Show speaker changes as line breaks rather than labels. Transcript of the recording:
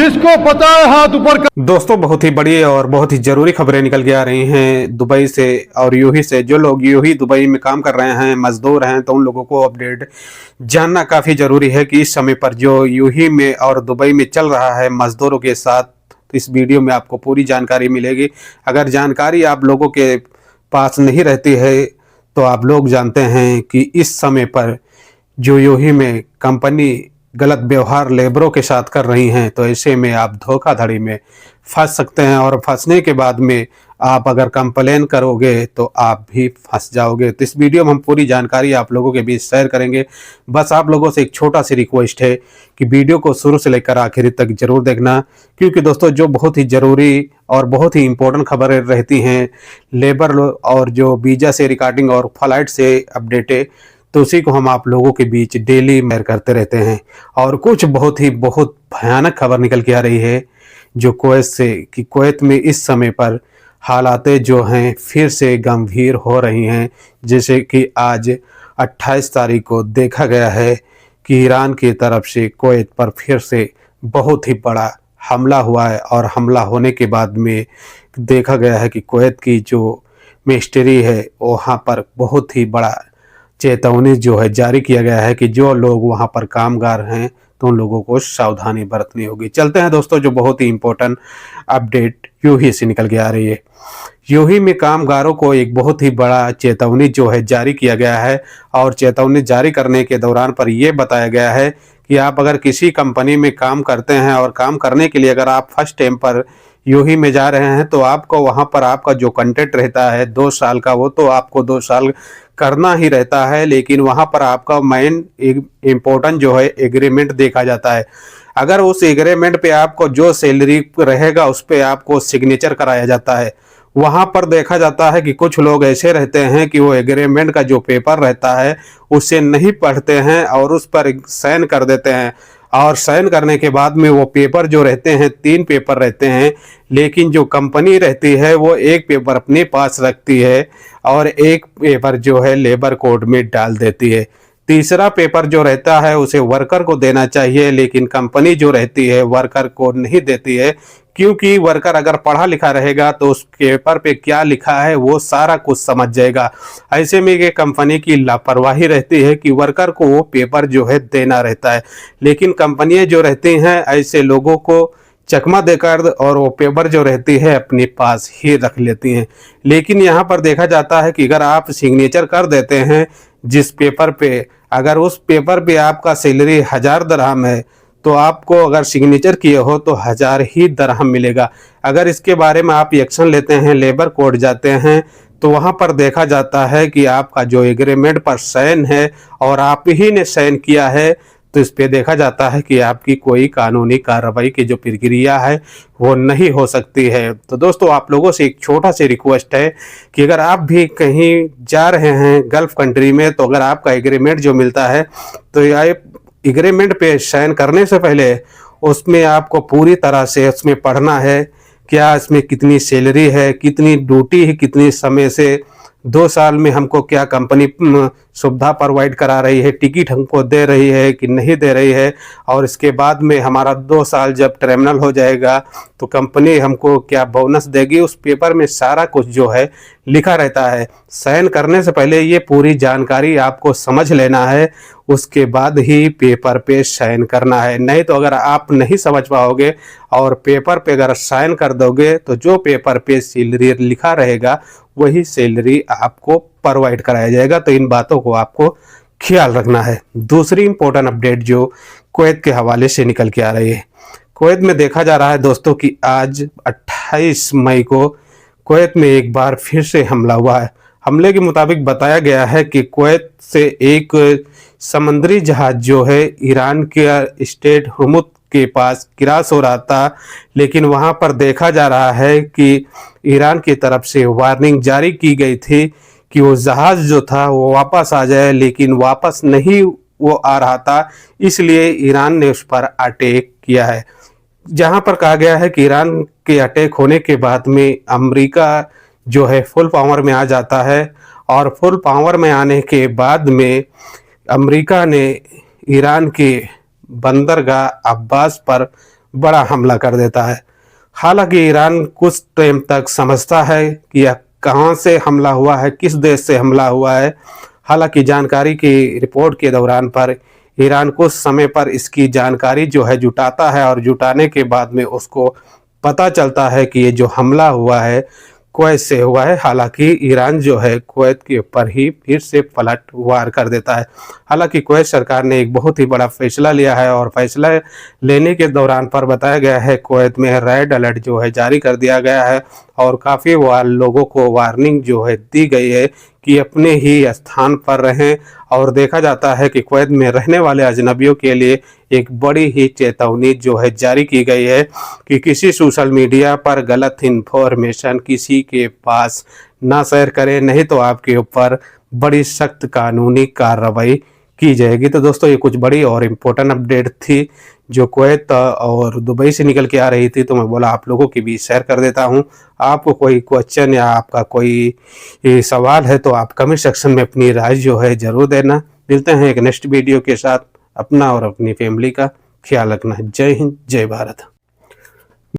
जिसको पता है हाथ ऊपर कर।
दोस्तों, बहुत ही बड़ी और बहुत ही जरूरी खबरें निकल के आ रही हैं दुबई से और यूही से। जो लोग यूही दुबई में काम कर रहे हैं, मजदूर हैं, तो उन लोगों को अपडेट जानना काफ़ी ज़रूरी है कि इस समय पर जो यूही में और दुबई में चल रहा है मजदूरों के साथ, तो इस वीडियो में आपको पूरी जानकारी मिलेगी। अगर जानकारी आप लोगों के पास नहीं रहती है तो आप लोग जानते हैं कि इस समय पर जो यूही में कंपनी गलत व्यवहार लेबरों के साथ कर रही हैं, तो ऐसे में आप धोखाधड़ी में फंस सकते हैं और फंसने के बाद में आप अगर कंप्लेन करोगे तो आप भी फंस जाओगे। तो इस वीडियो में हम पूरी जानकारी आप लोगों के बीच शेयर करेंगे। बस आप लोगों से एक छोटा सी रिक्वेस्ट है कि वीडियो को शुरू से लेकर आखिर तक जरूर देखना, क्योंकि दोस्तों जो बहुत ही ज़रूरी और बहुत ही इम्पोर्टेंट खबरें रहती हैं लेबर और जो वीज़ा से रिगार्डिंग और फ्लाइट से अपडेटें, तो उसी को हम आप लोगों के बीच डेली शेयर करते रहते हैं। और कुछ बहुत भयानक खबर निकल के आ रही है जो कुवैत से, कि कुवैत में इस समय पर हालातें जो हैं फिर से गंभीर हो रही हैं। जैसे कि आज 28 तारीख को देखा गया है कि ईरान की तरफ से कुवैत पर फिर से बहुत ही बड़ा हमला हुआ है, और हमला होने के बाद में देखा गया है कि कुवैत की जो मिनिस्ट्री है वहाँ पर बहुत ही बड़ा चेतावनी जो है जारी किया गया है कि जो लोग वहां पर कामगार हैं तो उन लोगों को सावधानी बरतनी होगी। चलते हैं दोस्तों, जो बहुत ही इम्पोर्टेंट अपडेट यूही से निकल के आ रही है। यूही में कामगारों को एक बहुत ही बड़ा चेतावनी जो है जारी किया गया है, और चेतावनी जारी करने के दौरान पर यह बताया गया है कि आप अगर किसी कंपनी में काम करते हैं और काम करने के लिए अगर आप फर्स्ट टाइम पर यूही में जा रहे हैं तो आपको वहां पर आपका जो कॉन्ट्रैक्ट रहता है 2 साल का, वो तो आपको 2 साल करना ही रहता है, लेकिन वहां पर आपका मेन इम्पोर्टेंट जो है एग्रीमेंट देखा जाता है। अगर उस एग्रीमेंट पे आपको जो सैलरी रहेगा उस पे आपको सिग्नेचर कराया जाता है। वहां पर देखा जाता है कि कुछ लोग ऐसे रहते हैं कि वो एग्रीमेंट का जो पेपर रहता है उसे नहीं पढ़ते हैं और उस पर साइन कर देते हैं, और साइन करने के बाद में वो पेपर जो रहते हैं 3 पेपर रहते हैं, लेकिन जो कंपनी रहती है वो एक पेपर अपने पास रखती है और एक पेपर जो है लेबर कोड में डाल देती है। तीसरा पेपर जो रहता है उसे वर्कर को देना चाहिए, लेकिन कंपनी जो रहती है वर्कर को नहीं देती है, क्योंकि वर्कर अगर पढ़ा लिखा रहेगा तो उस पेपर पे क्या लिखा है वो सारा कुछ समझ जाएगा। ऐसे में ये कंपनी की लापरवाही रहती है कि वर्कर को वो पेपर जो है देना रहता है, लेकिन कंपनियां जो रहती हैं ऐसे लोगों को चकमा देकर और वो पेपर जो रहती है अपने पास ही रख लेती हैं। लेकिन यहाँ पर देखा जाता है कि अगर आप सिग्नेचर कर देते हैं जिस पेपर पे, अगर उस पेपर पे आपका सैलरी 1000 दरहम है तो आपको अगर सिग्नेचर किए हो तो 1000 ही दरहम मिलेगा। अगर इसके बारे में आप एक्शन लेते हैं, लेबर कोर्ट जाते हैं, तो वहाँ पर देखा जाता है कि आपका जो एग्रीमेंट पर साइन है और आप ही ने साइन किया है, तो इस पे देखा जाता है कि आपकी कोई कानूनी कार्रवाई की जो प्रक्रिया है वो नहीं हो सकती है। तो दोस्तों, आप लोगों से एक छोटा सी रिक्वेस्ट है कि अगर आप भी कहीं जा रहे हैं गल्फ कंट्री में, तो अगर आपका एग्रीमेंट जो मिलता है तो एग्रीमेंट पे साइन करने से पहले उसमें आपको पूरी तरह से उसमें पढ़ना है, क्या इसमें कितनी सैलरी है, कितनी ड्यूटी है, कितनी समय से 2 साल में हमको क्या कंपनी सुविधा प्रोवाइड करा रही है, टिकट हमको दे रही है कि नहीं दे रही है, और इसके बाद में हमारा 2 साल जब टर्मिनल हो जाएगा तो कंपनी हमको क्या बोनस देगी। उस पेपर में सारा कुछ जो है लिखा रहता है। साइन करने से पहले ये पूरी जानकारी आपको समझ लेना है, उसके बाद ही पेपर पे साइन करना है। नहीं तो अगर आप नहीं समझ पाओगे और पेपर पे अगर साइन कर दोगे तो जो पेपर पे सैलरी लिखा रहेगा वही सैलरी आपको प्रोवाइड कराया जाएगा। तो इन बातों को आपको ख्याल रखना है। दूसरी इंपॉर्टेंट अपडेट जो कुवैत के हवाले से निकल के आ रही है, कुवैत में देखा जा रहा है दोस्तों कि आज 28 मई को कुवैत में एक बार फिर से हमला हुआ है। हमले के मुताबिक बताया गया है कि कुवैत से एक समुद्री जहाज जो है ईरान के स्टेट हुर्मुज़ के पास क्रॉस हो रहा था, लेकिन वहां पर देखा जा रहा है कि ईरान की तरफ से वार्निंग जारी की गई थी कि वो जहाज जो था वो वापस आ जाए, लेकिन वापस नहीं वो आ रहा था, इसलिए ईरान ने उस पर अटैक किया है। जहां पर कहा गया है कि ईरान के अटैक होने के बाद में अमेरिका जो है फुल पावर में आ जाता है, और फुल पावर में आने के बाद में अमेरिका ने ईरान के बंदरगाह अब्बास पर बड़ा हमला कर देता है। हालांकि ईरान कुछ टाइम तक समझता है कि यह कहां से हमला हुआ है, किस देश से हमला हुआ है। हालांकि जानकारी की रिपोर्ट के दौरान पर ईरान कुछ समय पर इसकी जानकारी जो है जुटाता है और जुटाने के बाद में उसको पता चलता है कि ये जो हमला हुआ है कुवैत से हुआ है। हालांकि ईरान जो है कुवैत के ऊपर ही फिर से पलटवार कर देता है। हालांकि कुवैत सरकार ने एक बहुत ही बड़ा फैसला लिया है और फैसला लेने के दौरान पर बताया गया है कुवैत में रेड अलर्ट जो है जारी कर दिया गया है और काफ़ी लोगों को वार्निंग जो है दी गई है कि अपने ही स्थान पर रहें। और देखा जाता है कि कुवैत में रहने वाले अजनबियों के लिए एक बड़ी ही चेतावनी जो है जारी की गई है कि किसी सोशल मीडिया पर गलत इन्फॉर्मेशन किसी के पास ना शेयर करें, नहीं तो आपके ऊपर बड़ी सख्त कानूनी कार्रवाई की जाएगी। तो दोस्तों ये कुछ बड़ी और इम्पोर्टेंट अपडेट थी जो कुवैत और दुबई से निकल के आ रही थी, तो मैं बोला आप लोगों के बीच शेयर कर देता हूं। आपको कोई क्वेश्चन या आपका कोई सवाल है तो आप कमेंट सेक्शन में अपनी राय जो है ज़रूर देना। मिलते हैं एक नेक्स्ट वीडियो के साथ। अपना और अपनी फैमिली का ख्याल रखना। जय हिंद, जय भारत।